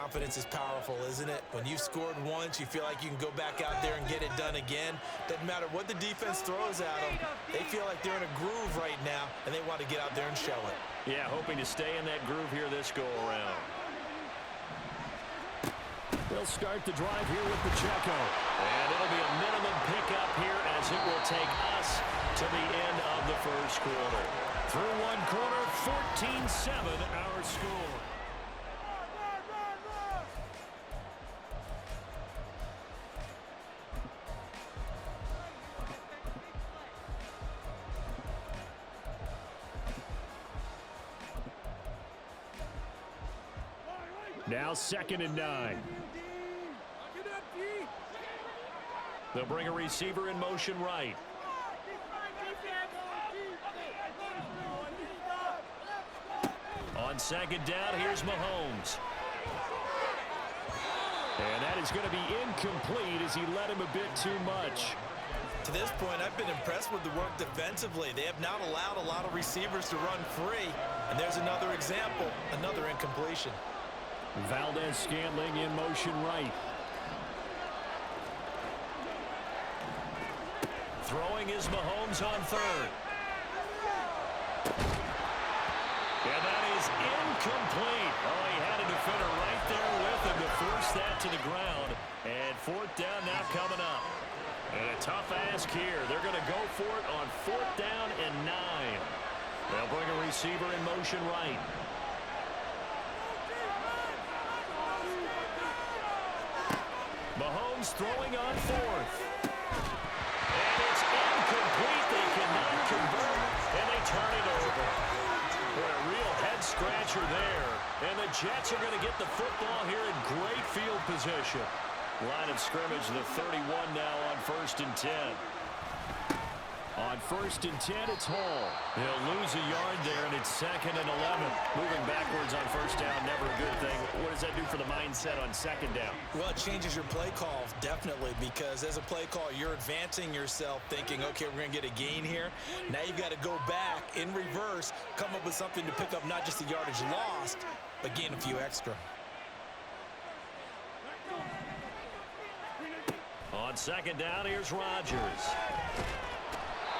confidence is powerful, isn't it? When you've scored once, you feel like you can go back out there and get it done again. Doesn't matter what the defense throws at them. They feel like they're in a groove right now, and they want to get out there and show it. Yeah, hoping to stay in that groove here this go-around. They'll start the drive here with Pacheco. And it'll be a minimum pickup here as it will take us to the end of the first quarter. Through one quarter, 14-7 our score. Now 2nd and 9. They'll bring a receiver in motion right. On 2nd down, here's Mahomes. And that is going to be incomplete as he led him a bit too much. To this point, I've been impressed with the work defensively. They have not allowed a lot of receivers to run free. And there's another example, another incompletion. Valdez-Scantling in motion right. Throwing is Mahomes on 3rd. And that is incomplete. Oh, he had a defender right there with him to force that to the ground. And 4th down now coming up. And a tough ask here. They're going to go for it on 4th down and 9. They'll bring a receiver in motion right. Mahomes throwing on 4th. And it's incomplete. They cannot convert, and they turn it over. Boy, a real head-scratcher there. And the Jets are going to get the football here in great field position. Line of scrimmage, the 31 now on 1st and 10. On 1st and 10, it's Hall. He'll lose a yard there, and it's 2nd and 11. Moving backwards on 1st down, never a good thing. What does that do for the mindset on 2nd down? Well, it changes your play call, definitely, because as a play call, you're advancing yourself thinking, okay, we're going to get a gain here. Now you've got to go back in reverse, come up with something to pick up not just the yardage lost, but gain a few extra. On 2nd down, here's Rodgers.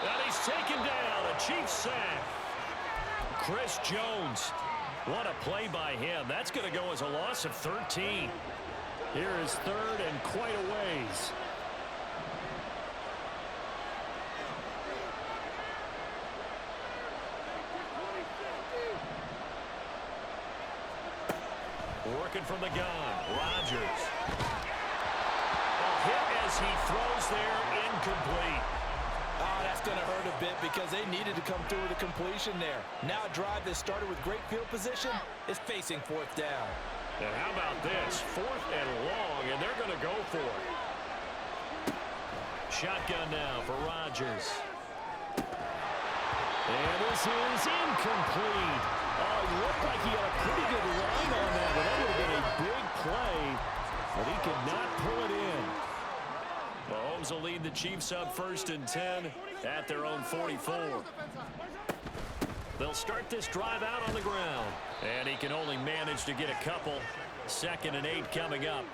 And he's taken down, a Chiefs sack. Chris Jones. What a play by him. That's going to go as a loss of 13. Here is 3rd and quite a ways. Working from the gun, Rodgers. A hit as he throws there, incomplete. Oh, that's going to hurt a bit because they needed to come through with a completion there. Now a drive that started with great field position is facing 4th down. And how about this? 4th and long, and they're going to go for it. Shotgun now for Rodgers. And this is incomplete. Oh, it looked like he had a pretty good line on that, but that would have been a big play, but he could not pull it in. Mahomes will lead the Chiefs up 1st and 10 at their own 44. They'll start this drive out on the ground. And he can only manage to get a couple. 2nd and 8 coming up.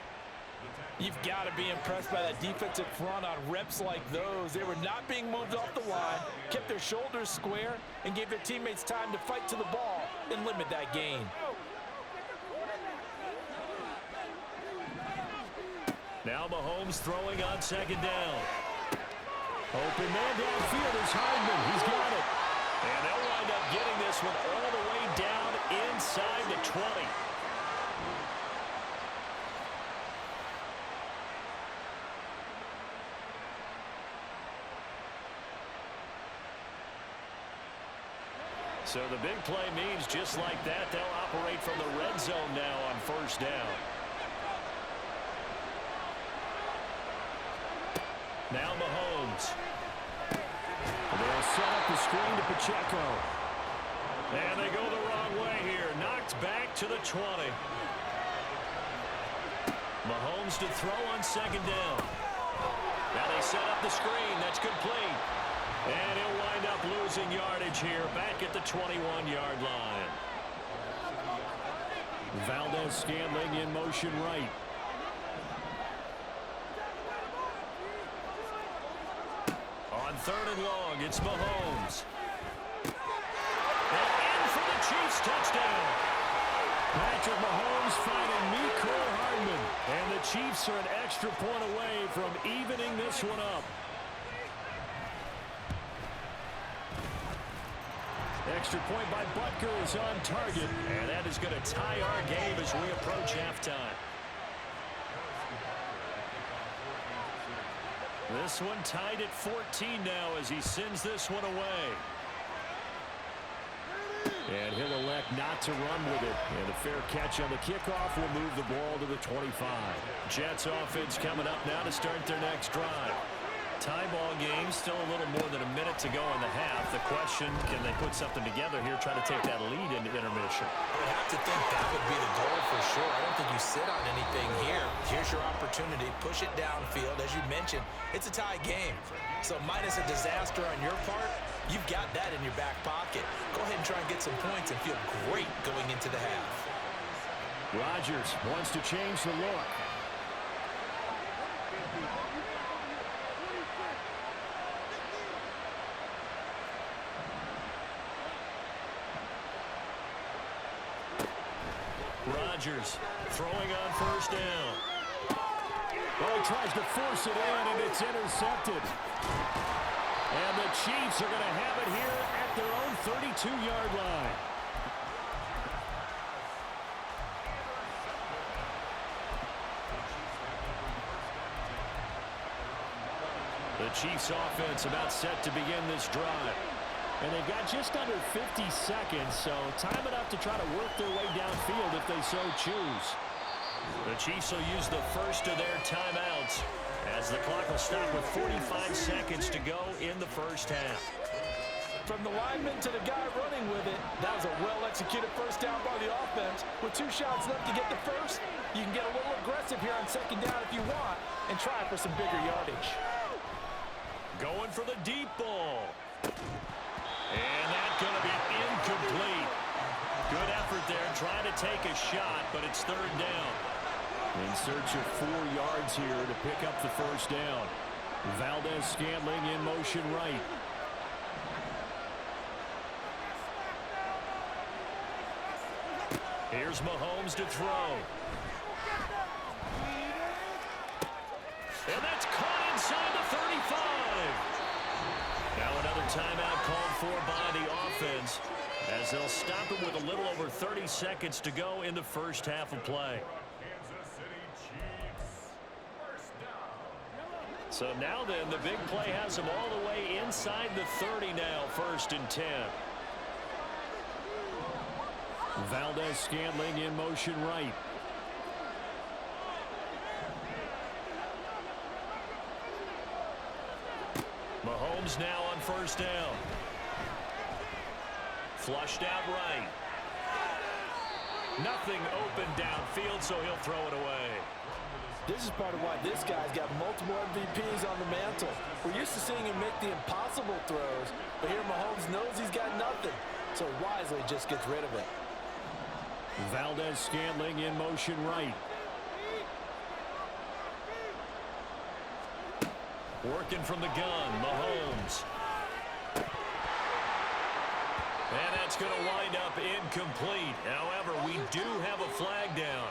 You've got to be impressed by that defensive front on reps like those. They were not being moved off the line, kept their shoulders square, and gave their teammates time to fight to the ball and limit that gain. Now Mahomes throwing on 2nd down. Open man downfield is Hardman. He's got it. And they'll wind up getting this one all the way down inside the 20. So the big play means just like that, they'll operate from the red zone now on 1st down. Now Mahomes. They'll set up the screen to Pacheco. And they go the wrong way here. Knocked back to the 20. Mahomes to throw on 2nd down. Now they set up the screen. That's complete. And he'll wind up losing yardage here back at the 21-yard line. Valdez-Scantling in motion right. On 3rd and long, it's Mahomes. And in for the Chiefs touchdown. Patrick Mahomes finding Mecole Hardman. And the Chiefs are an extra point away from evening this one up. Extra point by Butker is on target. And that is going to tie our game as we approach halftime. This one tied at 14 now as he sends this one away. And he'll elect not to run with it. And a fair catch on the kickoff will move the ball to the 25. Jets offense coming up now to start their next drive. Tie ball game, still a little more than a minute to go in the half. The question, can they put something together here, try to take that lead into intermission? I would have to think that would be the goal for sure. I don't think you sit on anything here. Here's your opportunity. Push it downfield. As you mentioned, it's a tie game. So minus a disaster on your part, you've got that in your back pocket. Go ahead and try and get some points and feel great going into the half. Rodgers wants to change the look. Rodgers throwing on 1st down. Well, he tries to force it in, and it's intercepted. And the Chiefs are going to have it here at their own 32-yard line. The Chiefs offense about set to begin this drive. And they've got just under 50 seconds, so time enough to try to work their way downfield if they so choose. The Chiefs will use the first of their timeouts as the clock will stop with 45 seconds to go in the first half. From the lineman to the guy running with it, that was a well-executed first down by the offense. With 2 shots left to get the first, you can get a little aggressive here on 2nd down if you want and try for some bigger yardage. Going for the deep ball. And that's going to be incomplete. Good effort there trying to take a shot, but it's 3rd down. In search of 4 yards here to pick up the first down. Valdez-Scantling in motion right. Here's Mahomes to throw. And that's caught inside the 35. Now another timeout called for by the offense as they'll stop it with a little over 30 seconds to go in the first half of play. So now then, the big play has them all the way inside the 30 now, 1st and 10. Valdez-Scantling in motion right. Mahomes now on 1st down. Flushed out right. Nothing open downfield, so he'll throw it away. This is part of why this guy's got multiple MVPs on the mantle. We're used to seeing him make the impossible throws, but here Mahomes knows he's got nothing, so wisely just gets rid of it. Valdez-Scantling in motion right. Working from the gun, Mahomes. And that's going to wind up incomplete. However, we do have a flag down.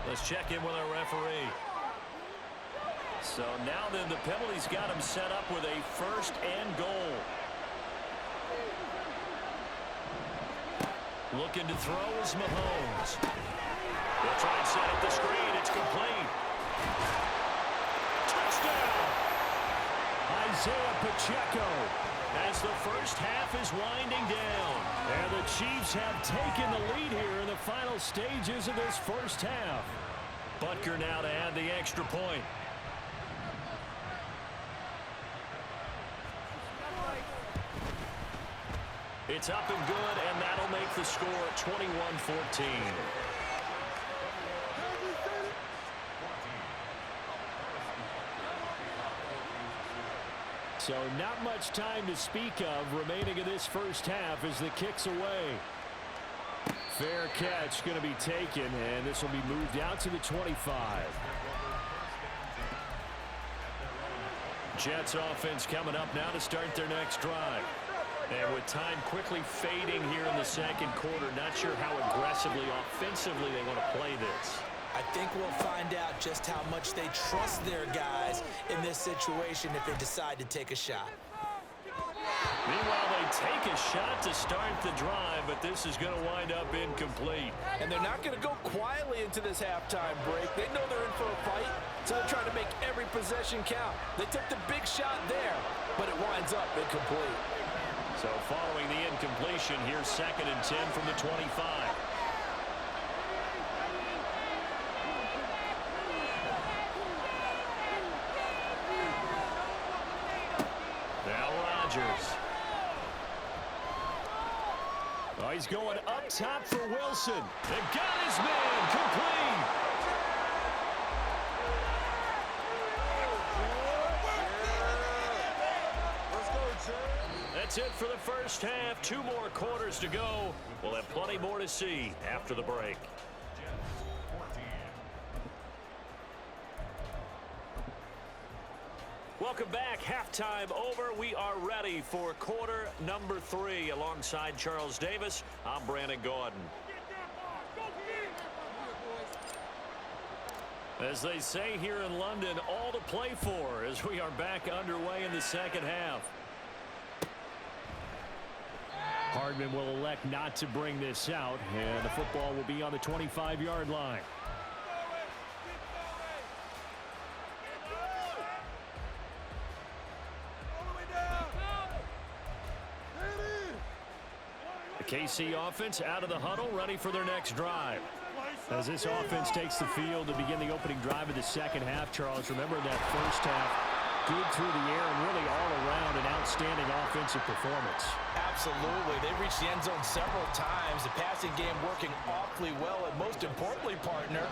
Let's check in with our referee. So now then, the penalty's got him set up with a 1st and goal. Looking to throw is Mahomes. They'll try and set up the screen. It's complete. Touchdown! Isaiah Pacheco as the first half is winding down. And the Chiefs have taken the lead here in the final stages of this first half. Butker now to add the extra point. It's up and good, and that'll make the score 21-14. So not much time to speak of remaining in this first half as the kick's away. Fair catch going to be taken, and this will be moved out to the 25. Jets offense coming up now to start their next drive. And with time quickly fading here in the second quarter, not sure how aggressively, offensively they want to play this. I think we'll find out just how much they trust their guys in this situation if they decide to take a shot. Meanwhile, they take a shot to start the drive, but this is going to wind up incomplete. And they're not going to go quietly into this halftime break. They know they're in for a fight, so they're trying to make every possession count. They took the big shot there, but it winds up incomplete. So following the incompletion, here's 2nd and 10 from the 25. Now Rodgers. Oh, he's going up top for Wilson. And got his man complete. That's it for the first half. 2 more quarters to go. We'll have plenty more to see after the break. Welcome back. Halftime over. We are ready for quarter number 3. Alongside Charles Davis, I'm Brandon Gordon. As they say here in London, all to play for as we are back underway in the second half. Hardman will elect not to bring this out, and the football will be on the 25-yard line. The KC offense out of the huddle, ready for their next drive. As this offense takes the field to begin the opening drive of the second half, Charles, remember that first half, good through the air and really all around an outstanding offensive performance. Absolutely. They reached the end zone several times. The passing game working awfully well, and most importantly, partner.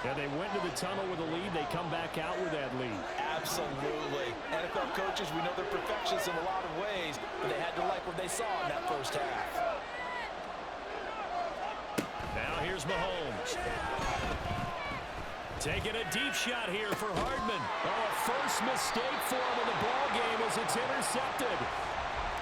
Yeah, they went to the tunnel with a lead. They come back out with that lead. Absolutely. NFL coaches, we know they're perfectionists in a lot of ways, but they had to like what they saw in that first half. Now here's Mahomes. Taking a deep shot here for Hardman. Oh, a first mistake for him in the ball game as it's intercepted.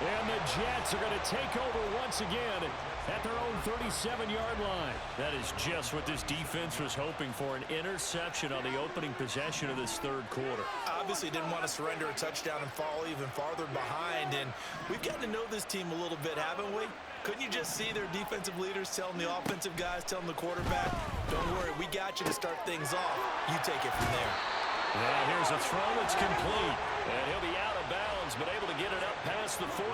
And the Jets are going to take over once again at their own 37-yard line. That is just what this defense was hoping for, an interception on the opening possession of this third quarter. Obviously didn't want to surrender a touchdown and fall even farther behind, and we've gotten to know this team a little bit, haven't we? Couldn't you just see their defensive leaders telling the offensive guys, telling the quarterback, don't worry, we got you to start things off. You take it from there. Now here's a throw that's complete. And he'll be out of bounds, but able to get it up past the 45.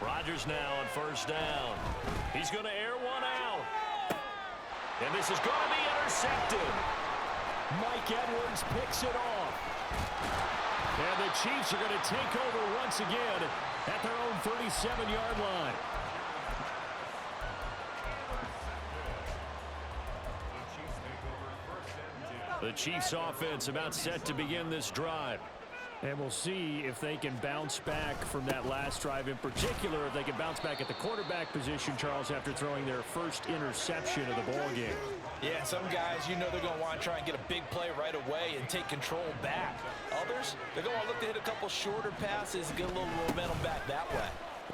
Rodgers now on first down. He's going to air one out. And this is going to be intercepted. Mike Edwards picks it off. And the Chiefs are going to take over once again at their own 37-yard line. The Chiefs offense about set to begin this drive. And we'll see if they can bounce back from that last drive, in particular if they can bounce back at the quarterback position, Charles, after throwing their first interception of the ball game. Yeah, some guys, you know they're going to want to try and get a big play right away and take control back. Others, they're going to look to hit a couple shorter passes and get a little momentum back that way.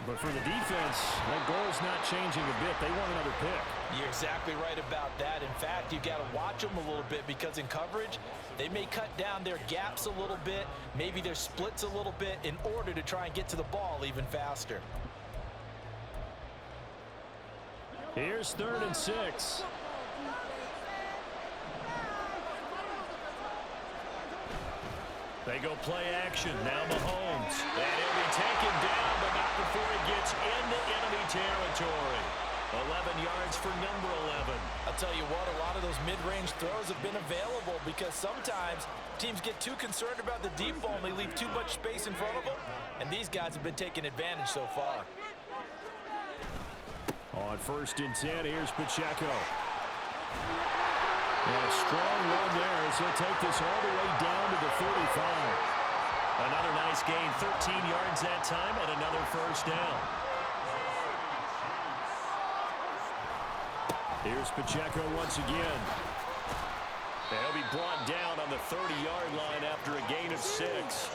But for the defense, that goal's not changing a bit. They want another pick. You're exactly right about that. In fact, you've got to watch them a little bit because in coverage, they may cut down their gaps a little bit, maybe their splits a little bit in order to try and get to the ball even faster. Here's 3rd and 6. They go play action. Now Mahomes. And he'll be taken down, but not before he gets into enemy territory. 11 yards for number 11. I'll tell you what, a lot of those mid-range throws have been available because sometimes teams get too concerned about the deep ball and they leave too much space in front of them. And these guys have been taking advantage so far. On 1st and 10, here's Pacheco. And a strong run there as he'll take this all the way down to the 45. Another nice gain, 13 yards that time, and another first down. Here's Pacheco once again. He'll be brought down on the 30-yard line after a gain of 6.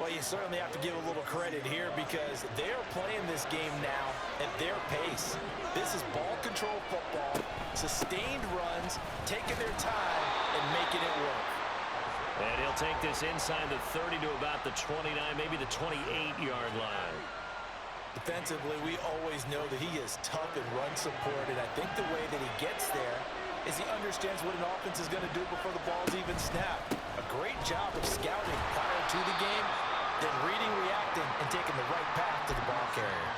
Well, you certainly have to give a little credit here because they're playing this game now at their pace. This is ball control football, sustained runs, taking their time and making it work. And he'll take this inside the 30 to about the 29, maybe the 28-yard line. Defensively, we always know that he is tough in run support, and I think the way that he gets there is he understands what an offense is going to do before the ball's even snapped. A great job of scouting prior to the game, then reading, reacting, and taking the right path to the ball carrier.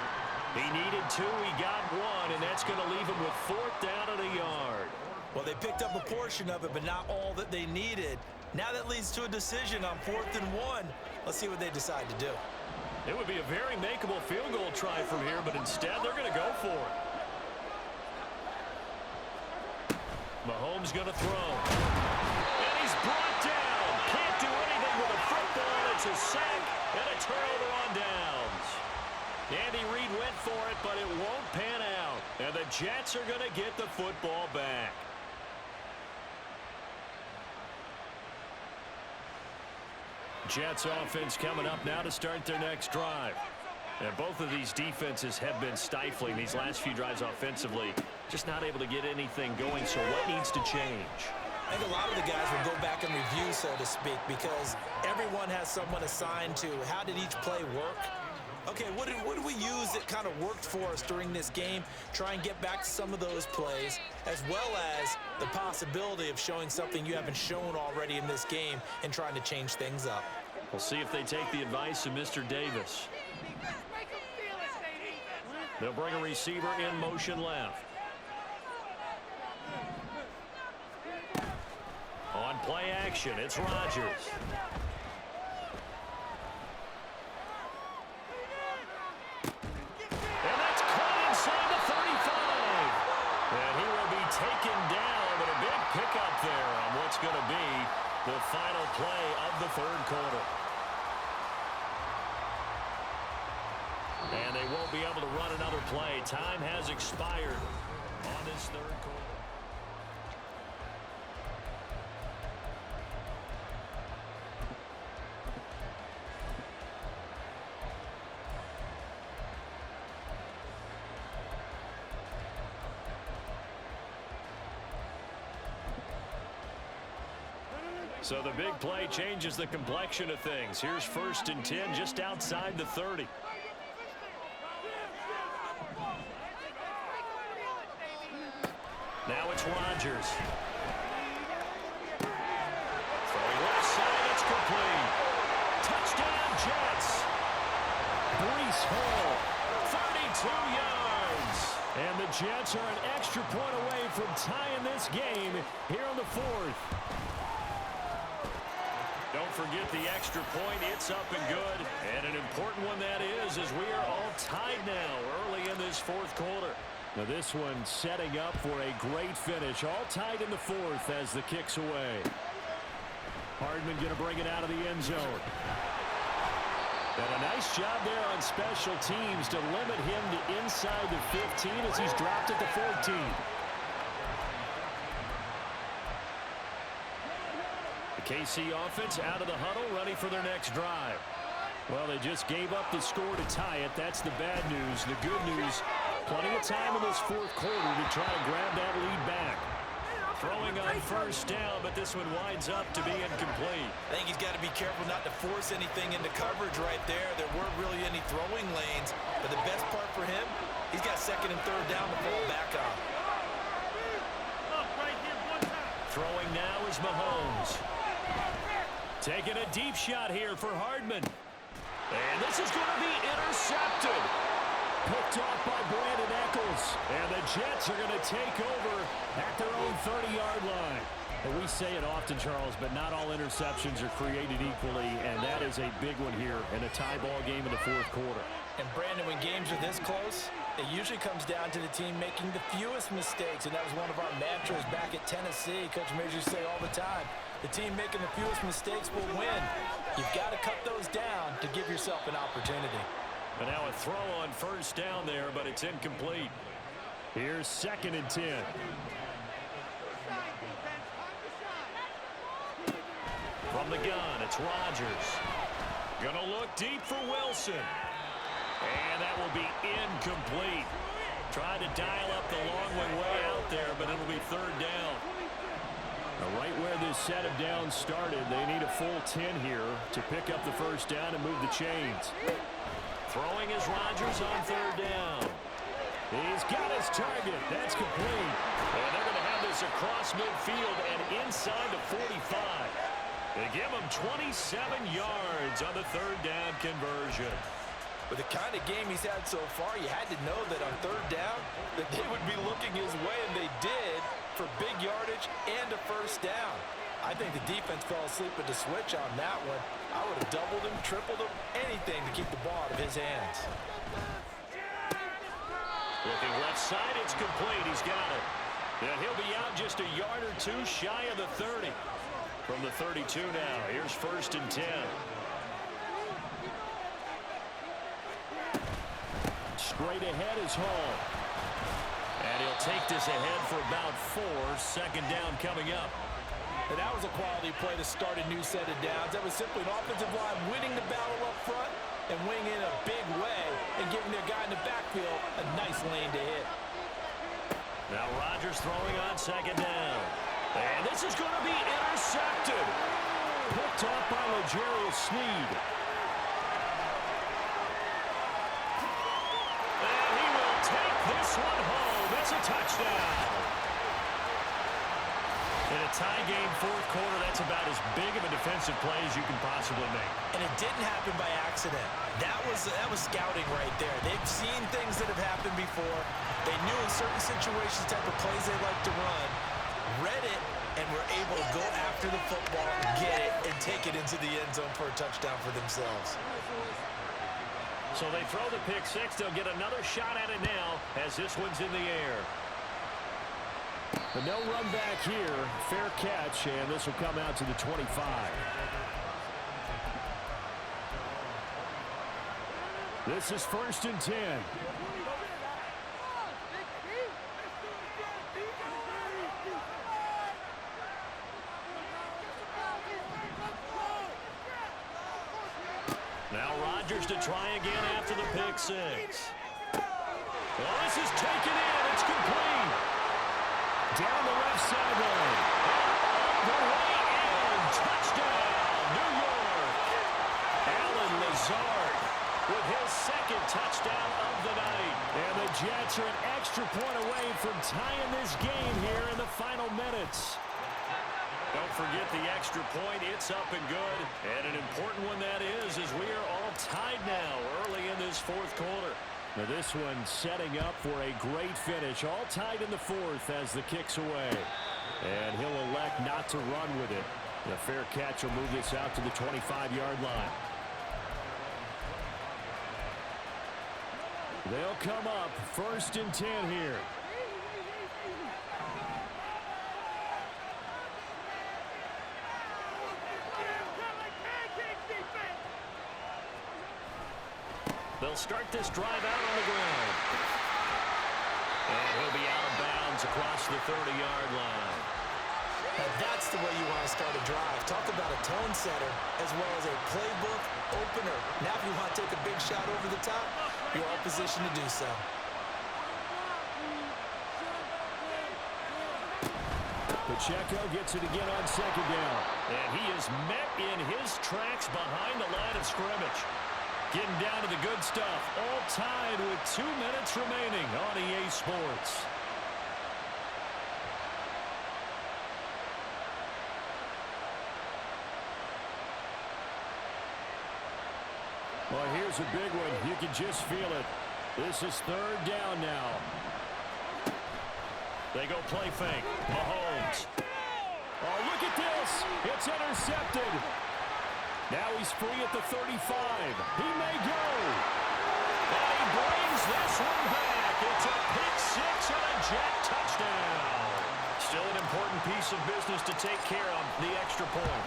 He needed 2, he got 1, and that's going to leave him with 4th down and a yard. Well, they picked up a portion of it, but not all that they needed. Now that leads to a decision on 4th and 1. Let's see what they decide to do. It would be a very makeable field goal try from here, but instead they're going to go for it. Mahomes going to throw. And he's brought down. Can't do anything with a football. It's a sack and a turnover on downs. Andy Reid went for it, but it won't pan out. And the Jets are going to get the football back. Jets offense coming up now to start their next drive. And both of these defenses have been stifling these last few drives offensively. Just not able to get anything going, so what needs to change? I think a lot of the guys will go back and review, so to speak, because everyone has someone assigned to how did each play work. Okay, what did we use that kind of worked for us during this game? Try and get back to some of those plays, as well as the possibility of showing something you haven't shown already in this game and trying to change things up. We'll see if they take the advice of Mr. Davis. They'll bring a receiver in motion left. On play action, it's Rodgers. And that's caught inside the 35. And he will be taken down, but a big pickup there on what's going to be the final play of the third quarter. And they won't be able to run another play. Time has expired on this third quarter. So the big play changes the complexion of things. Here's 1st and 10 just outside the 30. Now it's Rodgers. Throwing left side, it's complete. Touchdown, Jets. Breece Hall, 32 yards. And the Jets are an extra point away from tying this game here in the 4th. Don't forget the extra point. It's up and good. And an important one that is, as we are all tied now early in this 4th quarter. Now this one setting up for a great finish. All tied in the 4th as the kick's away. Hardman going to bring it out of the end zone. And a nice job there on special teams to limit him to inside the 15 as he's dropped at the 14. The KC offense out of the huddle, ready for their next drive. Well, they just gave up the score to tie it. That's the bad news. The good news, plenty of time in this 4th quarter to try to grab that lead back. Throwing on 1st down, but this one winds up to be incomplete. I think he's got to be careful not to force anything into coverage right there. There weren't really any throwing lanes, but the best part for him, he's got 2nd and 3rd down to fall back on. Throwing now is Mahomes. Taking a deep shot here for Hardman. And this is going to be intercepted. Picked off by Brandon Eccles. And the Jets are going to take over at their own 30-yard line. And we say it often, Charles, but not all interceptions are created equally, and that is a big one here in a tie ball game in the fourth quarter. And, Brandon, when games are this close, it usually comes down to the team making the fewest mistakes, and that was one of our mantras back at Tennessee. Coach Majors used to say all the time, the team making the fewest mistakes will win. You've got to cut those down to give yourself an opportunity. And now a throw on first down there, but it's incomplete. Here's 2nd and 10. From the gun, it's Rodgers. Gonna look deep for Wilson. And that will be incomplete. Tried to dial up the long one way out there, but it'll be 3rd down. Now right where this set of downs started, they need a full 10 here to pick up the first down and move the chains. Throwing is Rodgers on 3rd down. He's got his target. That's complete. And they're going to have this across midfield and inside the 45. They give him 27 yards on the 3rd down conversion. With the kind of game he's had so far, you had to know that on 3rd down that they would be looking his way, and they did, for big yardage and a first down. I think the defense fell asleep with the switch on that one. I would have doubled him, tripled him, anything to keep the ball out of his hands. Looking left side, it's complete. He's got it. And he'll be out just a yard or two shy of the 30. From the 32 now, here's 1st and 10. Straight ahead is Hall. And he'll take this ahead for about 4. 2nd down coming up. And that was a quality play to start a new set of downs. That was simply an offensive line winning the battle up front and winning in a big way and giving their guy in the backfield a nice lane to hit. Now Rodgers throwing on 2nd down. And this is going to be intercepted. Picked off by L'Jarius Sneed. And he will take this one home. It's a touchdown. In a tie game, 4th quarter, that's about as big of a defensive play as you can possibly make. And it didn't happen by accident. That was scouting right there. They've seen things that have happened before. They knew in certain situations the type of plays they like to run, read it, and were able to go after the football, get it, and take it into the end zone for a touchdown for themselves. So they throw the pick 6. They'll get another shot at it now as this one's in the air. But no run back here. Fair catch, and this will come out to the 25. This is 1st and 10. Now Rodgers to try again after the pick 6. Well, this is taken in. It's complete. Down the left sideline. The way in. Touchdown, New York. Allen Lazard with his 2nd touchdown of the night. And the Jets are an extra point away from tying this game here in the final minutes. Don't forget the extra point. It's up and good. And an important one that is as we are all tied now early in this 4th quarter. Now this one setting up for a great finish. All tied in the 4th as the kick's away. And he'll elect not to run with it. The fair catch will move this out to the 25-yard line. They'll come up 1st and 10 here. They'll start this drive out on the ground. And he'll be out of bounds across the 30-yard line. And that's the way you want to start a drive. Talk about a tone setter as well as a playbook opener. Now if you want to take a big shot over the top, you're all positioned to do so. Pacheco gets it again on 2nd down. And he is met in his tracks behind the line of scrimmage. Getting down to the good stuff. All tied with 2 minutes remaining on EA Sports. Well, here's a big one. You can just feel it. This is 3rd down now. They go play fake. Mahomes. Oh, look at this. It's intercepted. Now he's free at the 35. He may go. And he brings this one back. It's a pick six and a Jet touchdown. Still an important piece of business to take care of, the extra point.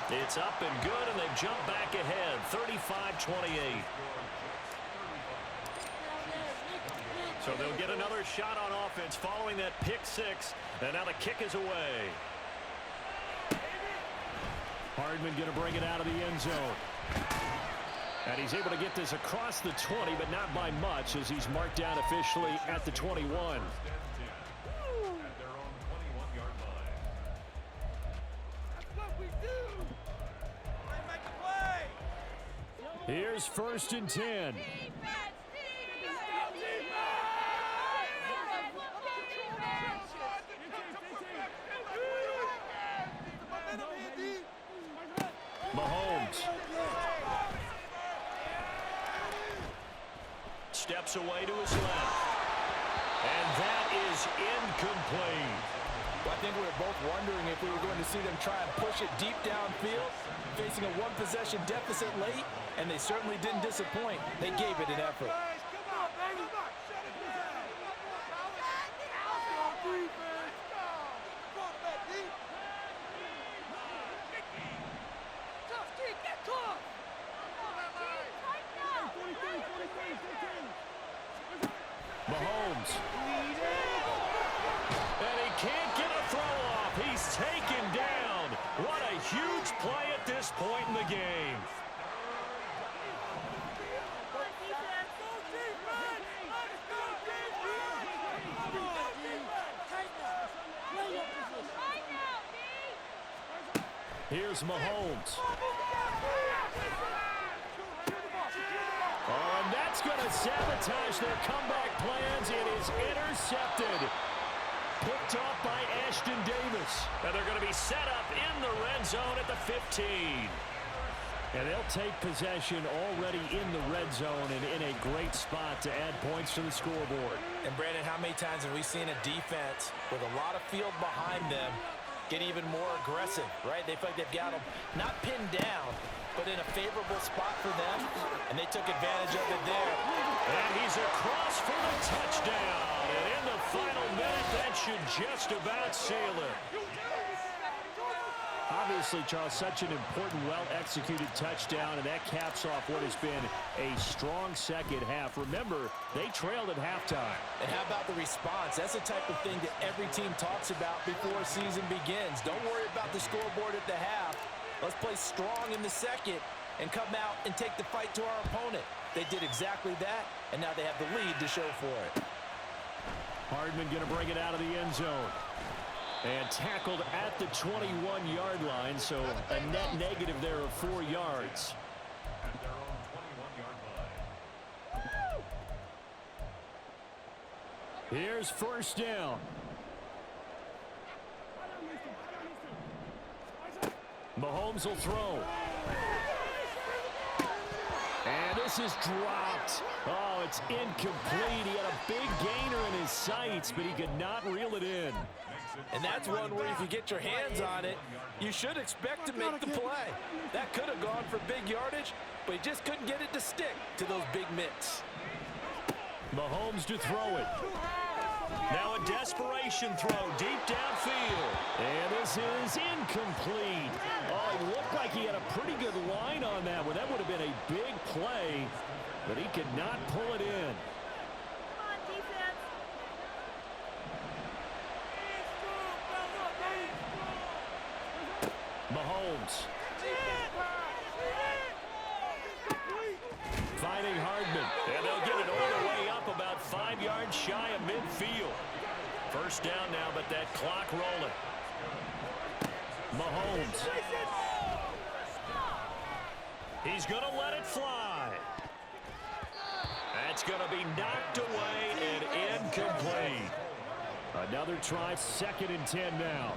It's up and good, and they've jumped back ahead, 35-28. So they'll get another shot on offense following that pick six, and now the kick is away. Hardman going to bring it out of the end zone. And he's able to get this across the 20, but not by much, as he's marked down officially at the 21. Here's 1st and 10. Mahomes steps away to his left. And that is incomplete. Well, I think we were both wondering if we were going to see them try and push it deep downfield, facing a one-possession deficit late, and they certainly didn't disappoint. They gave it an effort. Mahomes. And he can't get a throw off. He's taken down. What a huge play at this point in the game. Here's Mahomes. Oh, and that's going to sabotage their comeback plans. It is intercepted. Picked off by Ashton Davis. And they're going to be set up in the red zone at the 15. And they'll take possession already in the red zone and in a great spot to add points to the scoreboard. And, Brandon, how many times have we seen a defense with a lot of field behind them get even more aggressive, right? They feel like they've got them not pinned down, but in a favorable spot for them, and they took advantage of it there. And he's across for the touchdown. And in the final minute, that should just about seal it. Obviously, Charles, such an important, well-executed touchdown, and that caps off what has been a strong second half. Remember, they trailed at halftime. And how about the response? That's the type of thing that every team talks about before a season begins. Don't worry about the scoreboard at the half. Let's play strong in the second and come out and take the fight to our opponent. They did exactly that, and now they have the lead to show for it. Hardman going to bring it out of the end zone. And tackled at the 21-yard line, so a net negative there of 4 yards. Here's 1st down. Mahomes will throw. And this is dropped. Oh, it's incomplete. He had a big gainer in his sights, but he could not reel it in. And that's one where if you get your hands on it, you should expect to make the play. That could have gone for big yardage, but he just couldn't get it to stick to those big mitts. Mahomes to throw it. Now a desperation throw deep downfield. And this is incomplete. Oh, it looked like he had a pretty good line on that one. That would have been a big play, but he could not pull it in. Mahomes. Finding Hardman. And they'll get it all the way up about 5 yards shy of midfield. 1st down now, but that clock rolling. Mahomes. He's going to let it fly. That's going to be knocked away and incomplete. Another try, 2nd and 10 now.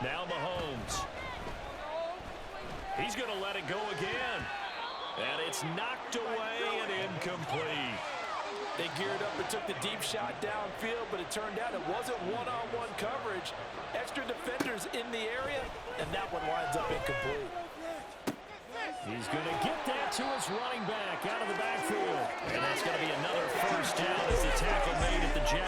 Now Mahomes. He's going to let it go again. And it's knocked away and incomplete. They geared up and took the deep shot downfield, but it turned out it wasn't one-on-one coverage. Extra defenders in the area, and that one winds up incomplete. He's going to get that to his running back out of the backfield. And that's going to be another first down as the tackle made at the Jets.